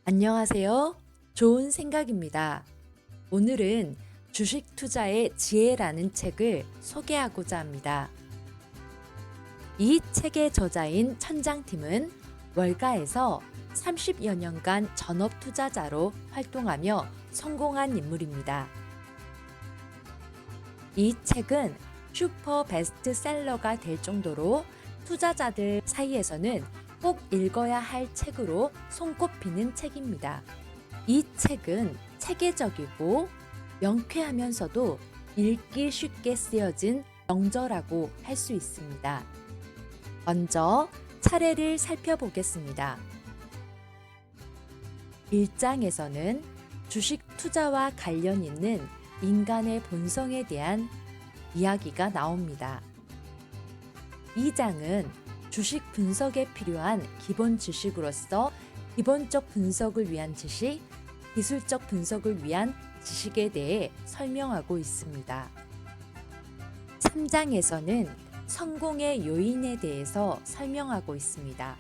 안녕하세요. 좋은 생각입니다. 오늘은 주식 투자의 지혜라는 책을 소개하고자 합니다. 이 책의 저자인 천장팀은 월가에서 30여 년간 전업 투자자로 활동하며 성공한 인물입니다. 이 책은 슈퍼 베스트셀러가 될 정도로 투자자들 사이에서는 꼭 읽어야 할 책으로 손꼽히는 책입니다. 이 책은 체계적이고 명쾌하면서도 읽기 쉽게 쓰여진 명저라고 할 수 있습니다. 먼저 차례를 살펴보겠습니다. 1장에서는 주식 투자와 관련 있는 인간의 본성에 대한 이야기가 나옵니다. 2장은 주식 분석에 필요한 기본 지식으로서 기본적 분석을 위한 지식, 기술적 분석을 위한 지식에 대해 설명하고 있습니다. 3장에서는 성공의 요인에 대해서 설명하고 있습니다.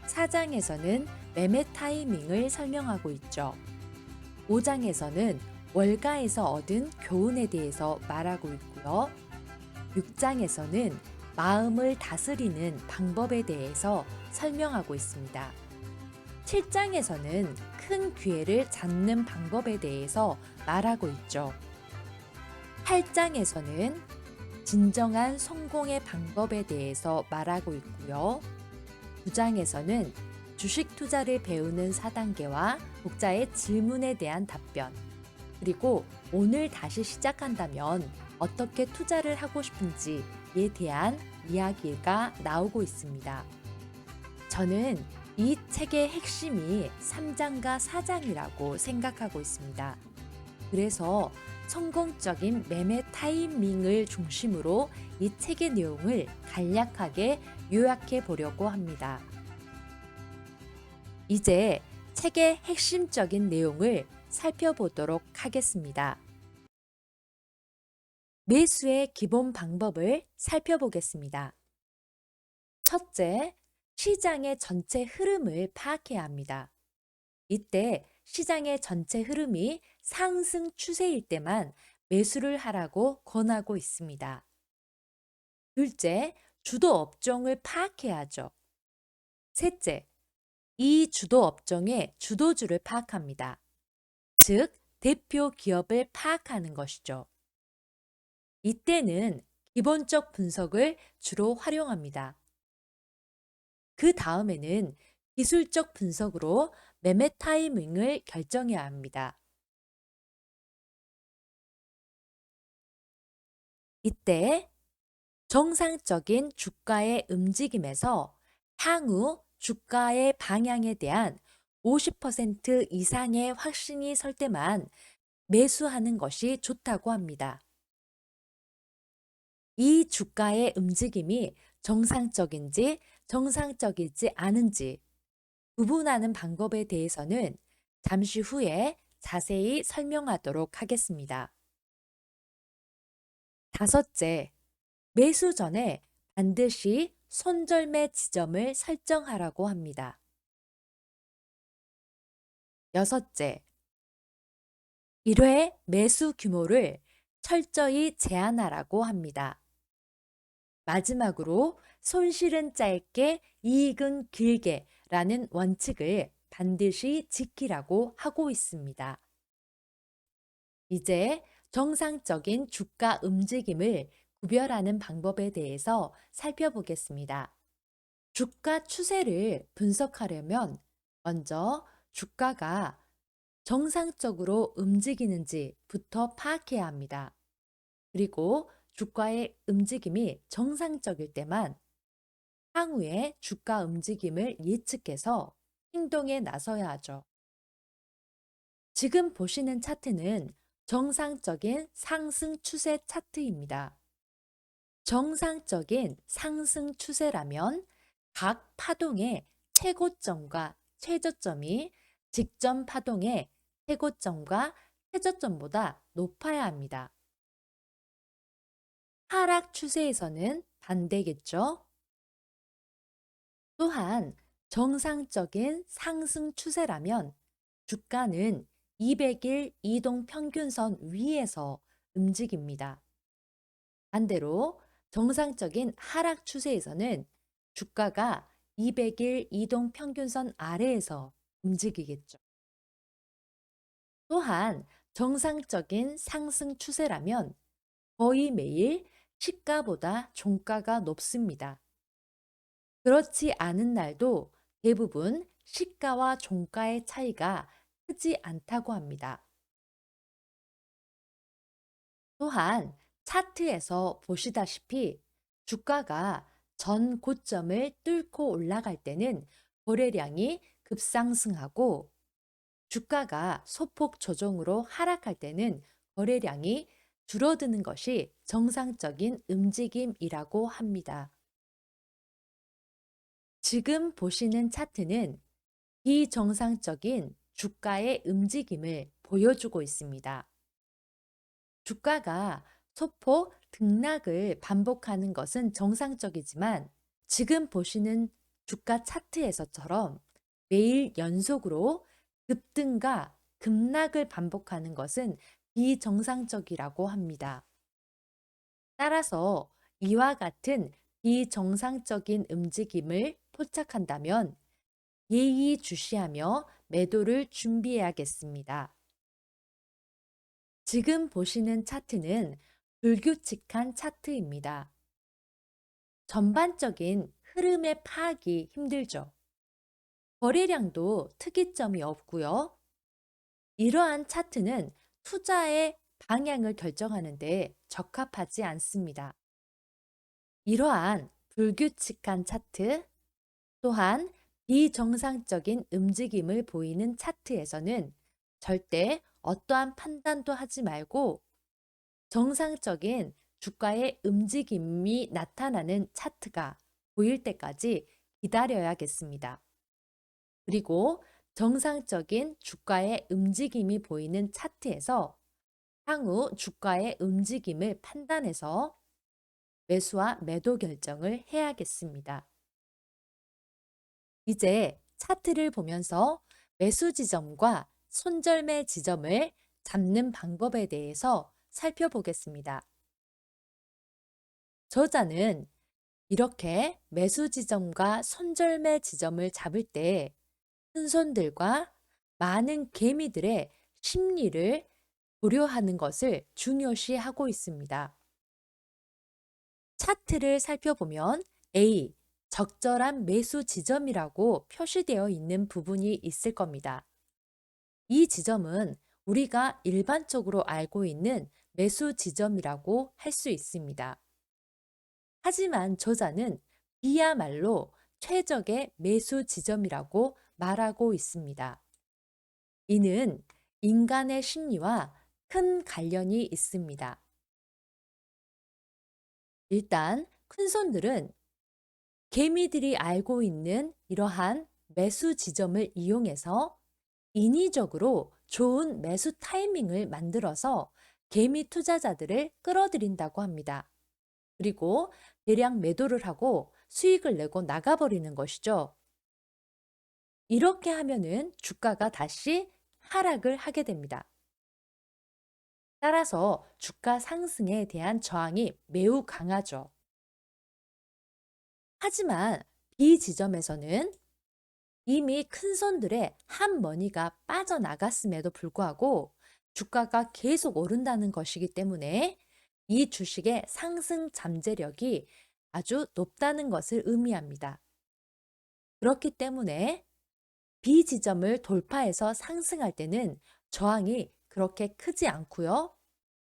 4장에서는 매매 타이밍을 설명하고 있죠. 5장에서는 월가에서 얻은 교훈에 대해서 말하고 있고요. 6장에서는 마음을 다스리는 방법에 대해서 설명하고 있습니다. 7장에서는 큰 기회를 잡는 방법에 대해서 말하고 있죠. 8장에서는 진정한 성공의 방법에 대해서 말하고 있고요. 9장에서는 주식 투자를 배우는 4단계와 독자의 질문에 대한 답변, 그리고 오늘 다시 시작한다면 어떻게 투자를 하고 싶은지에 대한 이야기가 나오고 있습니다. 저는 이 책의 핵심이 3장과 4장이라고 생각하고 있습니다. 그래서 성공적인 매매 타이밍을 중심으로 이 책의 내용을 간략하게 요약해 보려고 합니다. 이제 책의 핵심적인 내용을 살펴보도록 하겠습니다. 매수의 기본 방법을 살펴보겠습니다. 첫째, 시장의 전체 흐름을 파악해야 합니다. 이때 시장의 전체 흐름이 상승 추세일 때만 매수를 하라고 권하고 있습니다. 둘째, 주도 업종을 파악해야죠. 셋째, 이 주도 업종의 주도주를 파악합니다. 즉, 대표 기업을 파악하는 것이죠. 이때는 기본적 분석을 주로 활용합니다. 그 다음에는 기술적 분석으로 매매 타이밍을 결정해야 합니다. 이때 정상적인 주가의 움직임에서 향후 주가의 방향에 대한 50% 이상의 확신이 설 때만 매수하는 것이 좋다고 합니다. 이 주가의 움직임이 정상적인지 정상적이지 않은지 구분하는 방법에 대해서는 잠시 후에 자세히 설명하도록 하겠습니다. 다섯째, 매수 전에 반드시 손절매 지점을 설정하라고 합니다. 여섯째, 1회 매수 규모를 철저히 제한하라고 합니다. 마지막으로 손실은 짧게 이익은 길게 라는 원칙을 반드시 지키라고 하고 있습니다. 이제 정상적인 주가 움직임을 구별하는 방법에 대해서 살펴보겠습니다. 주가 추세를 분석하려면 먼저 주가가 정상적으로 움직이는지부터 파악해야 합니다. 그리고 주가의 움직임이 정상적일 때만 향후의 주가 움직임을 예측해서 행동에 나서야 하죠. 지금 보시는 차트는 정상적인 상승 추세 차트입니다. 정상적인 상승 추세라면 각 파동의 최고점과 최저점이 직전 파동의 최고점과 최저점보다 높아야 합니다. 하락 추세에서는 반대겠죠? 또한 정상적인 상승 추세라면 주가는 200일 이동 평균선 위에서 움직입니다. 반대로 정상적인 하락 추세에서는 주가가 200일 이동 평균선 아래에서 움직이겠죠. 또한 정상적인 상승 추세라면 거의 매일 시가보다 종가가 높습니다. 그렇지 않은 날도 대부분 시가와 종가의 차이가 크지 않다고 합니다. 또한 차트에서 보시다시피 주가가 전 고점을 뚫고 올라갈 때는 거래량이 급상승하고 주가가 소폭 조정으로 하락할 때는 거래량이 줄어드는 것이 정상적인 움직임이라고 합니다. 지금 보시는 차트는 비정상적인 주가의 움직임을 보여주고 있습니다. 주가가 소폭 등락을 반복하는 것은 정상적이지만 지금 보시는 주가 차트에서처럼 매일 연속으로 급등과 급락을 반복하는 것은 비정상적이라고 합니다. 따라서 이와 같은 비정상적인 움직임을 포착한다면 예의주시하며 매도를 준비해야겠습니다. 지금 보시는 차트는 불규칙한 차트입니다. 전반적인 흐름의 파악이 힘들죠. 거래량도 특이점이 없고요. 이러한 차트는 투자의 방향을 결정하는 데 적합하지 않습니다. 이러한 불규칙한 차트, 또한 비정상적인 움직임을 보이는 차트에서는 절대 어떠한 판단도 하지 말고 정상적인 주가의 움직임이 나타나는 차트가 보일 때까지 기다려야겠습니다. 그리고 정상적인 주가의 움직임이 보이는 차트에서 향후 주가의 움직임을 판단해서 매수와 매도 결정을 해야겠습니다. 이제 차트를 보면서 매수 지점과 손절매 지점을 잡는 방법에 대해서 살펴보겠습니다. 저자는 이렇게 매수 지점과 손절매 지점을 잡을 때 큰손들과 많은 개미들의 심리를 고려하는 것을 중요시하고 있습니다. 차트를 살펴보면 A, 적절한 매수 지점이라고 표시되어 있는 부분이 있을 겁니다. 이 지점은 우리가 일반적으로 알고 있는 매수 지점이라고 할 수 있습니다. 하지만 저자는 B야말로 최적의 매수 지점이라고 말하고 있습니다. 이는 인간의 심리와 큰 관련이 있습니다. 일단 큰손들은 개미들이 알고 있는 이러한 매수 지점을 이용해서 인위적으로 좋은 매수 타이밍을 만들어서 개미 투자자들을 끌어들인다고 합니다. 그리고 대량 매도를 하고 수익을 내고 나가버리는 것이죠. 이렇게 하면은 주가가 다시 하락을 하게 됩니다. 따라서 주가 상승에 대한 저항이 매우 강하죠. 하지만 이 지점에서는 이미 큰손들의 한 머니가 빠져나갔음에도 불구하고 주가가 계속 오른다는 것이기 때문에 이 주식의 상승 잠재력이 아주 높다는 것을 의미합니다. 그렇기 때문에 B 지점을 돌파해서 상승할 때는 저항이 그렇게 크지 않고요.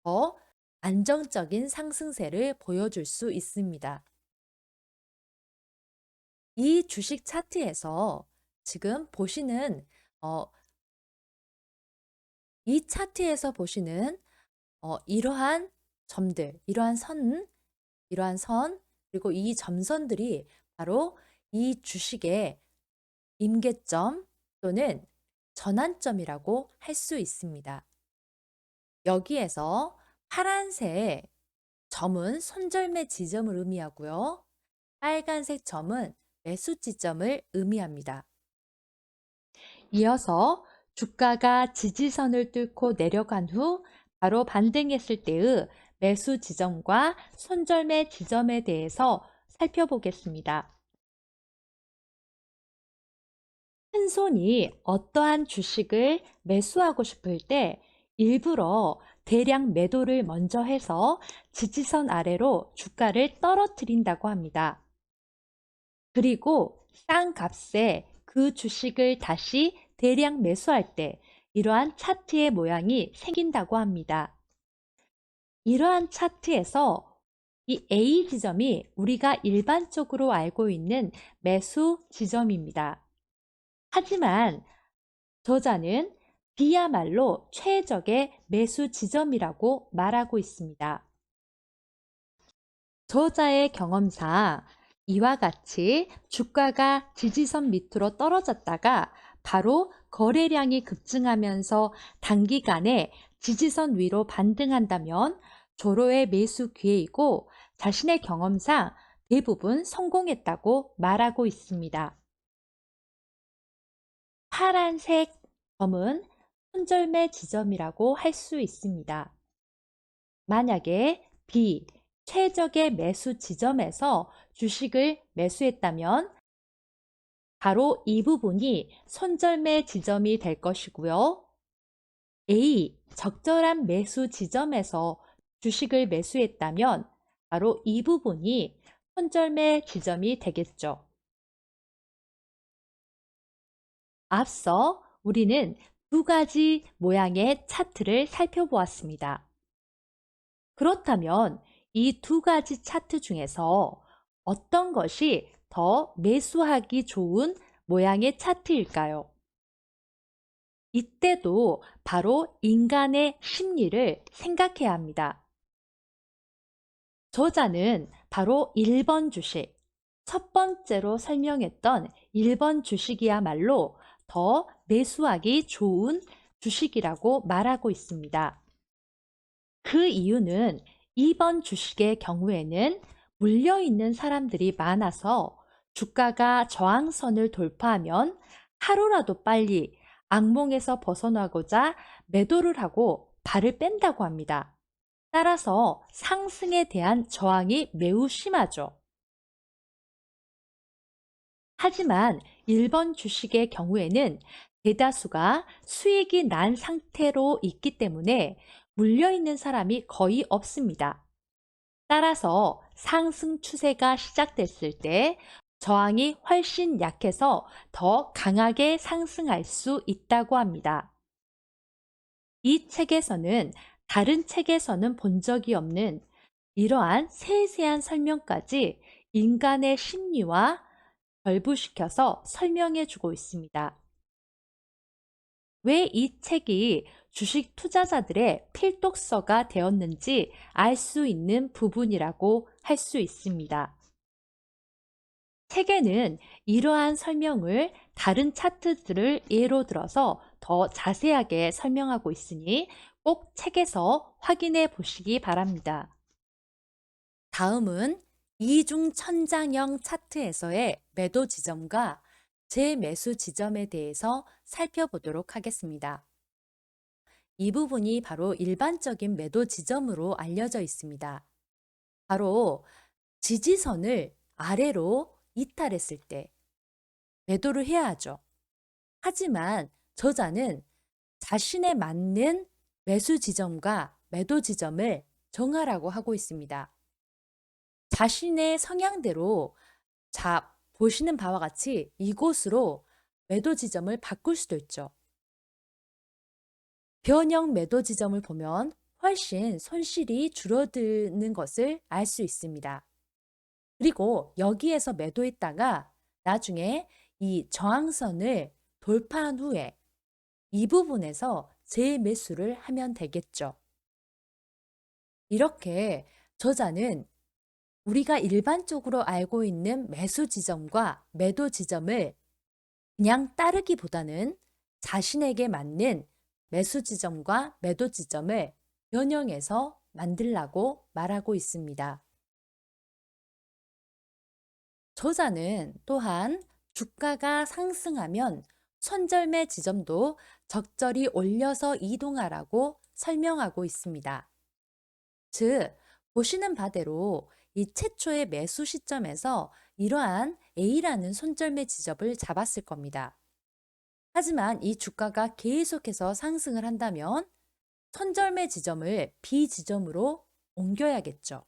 더 안정적인 상승세를 보여줄 수 있습니다. 이 주식 차트에서 지금 보시는 어, 이 차트에서 보시는 이러한 점들, 이러한 선, 그리고 이 점선들이 바로 이 주식의 임계점 또는 전환점이라고 할 수 있습니다. 여기에서 파란색 점은 손절매 지점을 의미하고요. 빨간색 점은 매수 지점을 의미합니다. 이어서 주가가 지지선을 뚫고 내려간 후 바로 반등했을 때의 매수 지점과 손절매 지점에 대해서 살펴보겠습니다. 큰 손이 어떠한 주식을 매수하고 싶을 때 일부러 대량 매도를 먼저 해서 지지선 아래로 주가를 떨어뜨린다고 합니다. 그리고 싼 값에 그 주식을 다시 대량 매수할 때 이러한 차트의 모양이 생긴다고 합니다. 이러한 차트에서 이 A 지점이 우리가 일반적으로 알고 있는 매수 지점입니다. 하지만 저자는 B야말로 최적의 매수 지점이라고 말하고 있습니다. 저자의 경험상 이와 같이 주가가 지지선 밑으로 떨어졌다가 바로 거래량이 급증하면서 단기간에 지지선 위로 반등한다면 조로의 매수 기회이고 자신의 경험상 대부분 성공했다고 말하고 있습니다. 파란색 점은 손절매 지점이라고 할 수 있습니다. 만약에 B, 최적의 매수 지점에서 주식을 매수했다면 바로 이 부분이 손절매 지점이 될 것이고요. A, 적절한 매수 지점에서 주식을 매수했다면 바로 이 부분이 손절매 지점이 되겠죠. 앞서 우리는 두 가지 모양의 차트를 살펴보았습니다. 그렇다면 이 두 가지 차트 중에서 어떤 것이 더 매수하기 좋은 모양의 차트일까요? 이때도 바로 인간의 심리를 생각해야 합니다. 저자는 바로 1번 주식, 첫 번째로 설명했던 1번 주식이야말로 더 매수하기 좋은 주식이라고 말하고 있습니다. 그 이유는 2번 주식의 경우에는 물려있는 사람들이 많아서 주가가 저항선을 돌파하면 하루라도 빨리 악몽에서 벗어나고자 매도를 하고 발을 뺀다고 합니다. 따라서 상승에 대한 저항이 매우 심하죠. 하지만 1번 주식의 경우에는 대다수가 수익이 난 상태로 있기 때문에 물려있는 사람이 거의 없습니다. 따라서 상승 추세가 시작됐을 때 저항이 훨씬 약해서 더 강하게 상승할 수 있다고 합니다. 이 책에서는 다른 책에서는 본 적이 없는 이러한 세세한 설명까지 인간의 심리와 결부시켜서 설명해 주고 있습니다. 왜 이 책이 주식 투자자들의 필독서가 되었는지 알 수 있는 부분이라고 할 수 있습니다. 책에는 이러한 설명을 다른 차트들을 예로 들어서 더 자세하게 설명하고 있으니 꼭 책에서 확인해 보시기 바랍니다. 다음은 이중 천장형 차트에서의 매도 지점과 재매수 지점에 대해서 살펴보도록 하겠습니다. 이 부분이 바로 일반적인 매도 지점으로 알려져 있습니다. 바로 지지선을 아래로 이탈했을 때 매도를 해야 하죠. 하지만 저자는 자신에 맞는 매수 지점과 매도 지점을 정하라고 하고 있습니다. 자신의 성향대로 보시는 바와 같이 이곳으로 매도 지점을 바꿀 수도 있죠. 변형 매도 지점을 보면 훨씬 손실이 줄어드는 것을 알 수 있습니다. 그리고 여기에서 매도했다가 나중에 이 저항선을 돌파한 후에 이 부분에서 재매수를 하면 되겠죠. 이렇게 저자는 우리가 일반적으로 알고 있는 매수 지점과 매도 지점을 그냥 따르기보다는 자신에게 맞는 매수 지점과 매도 지점을 변형해서 만들라고 말하고 있습니다. 저자는 또한 주가가 상승하면 손절매 지점도 적절히 올려서 이동하라고 설명하고 있습니다. 즉, 보시는 바대로 이 최초의 매수 시점에서 이러한 A라는 손절매 지점을 잡았을 겁니다. 하지만 이 주가가 계속해서 상승을 한다면 손절매 지점을 B 지점으로 옮겨야겠죠.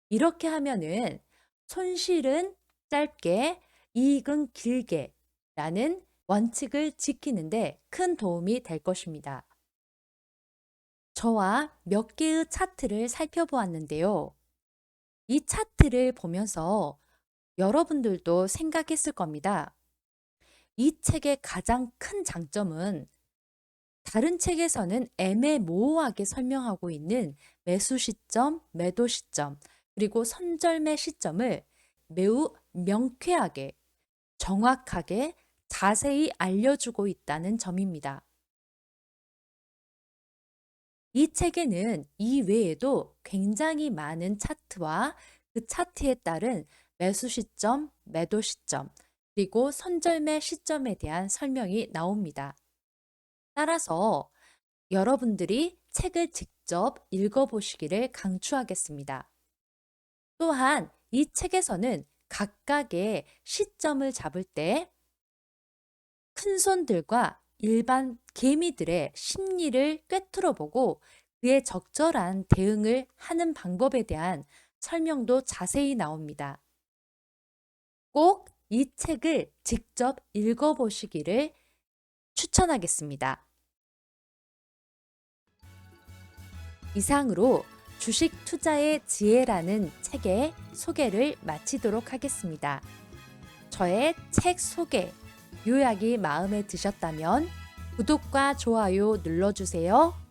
이렇게 하면은 손실은 짧게, 이익은 길게 라는 원칙을 지키는데 큰 도움이 될 것입니다. 저와 몇 개의 차트를 살펴보았는데요. 이 차트를 보면서 여러분들도 생각했을 겁니다. 이 책의 가장 큰 장점은 다른 책에서는 애매모호하게 설명하고 있는 매수 시점, 매도 시점, 그리고 선절매 시점을 매우 명쾌하게, 정확하게, 자세히 알려주고 있다는 점입니다. 이 책에는 이 외에도 굉장히 많은 차트와 그 차트에 따른 매수 시점, 매도 시점, 그리고 선절매 시점에 대한 설명이 나옵니다. 따라서 여러분들이 책을 직접 읽어보시기를 강추하겠습니다. 또한 이 책에서는 각각의 시점을 잡을 때 큰손들과 일반 개미들의 심리를 꿰뚫어 보고 그에 적절한 대응을 하는 방법에 대한 설명도 자세히 나옵니다. 꼭 이 책을 직접 읽어보시기를 추천하겠습니다. 이상으로 주식 투자의 지혜라는 책의 소개를 마치도록 하겠습니다. 저의 책 소개, 요약이 마음에 드셨다면 구독과 좋아요 눌러주세요.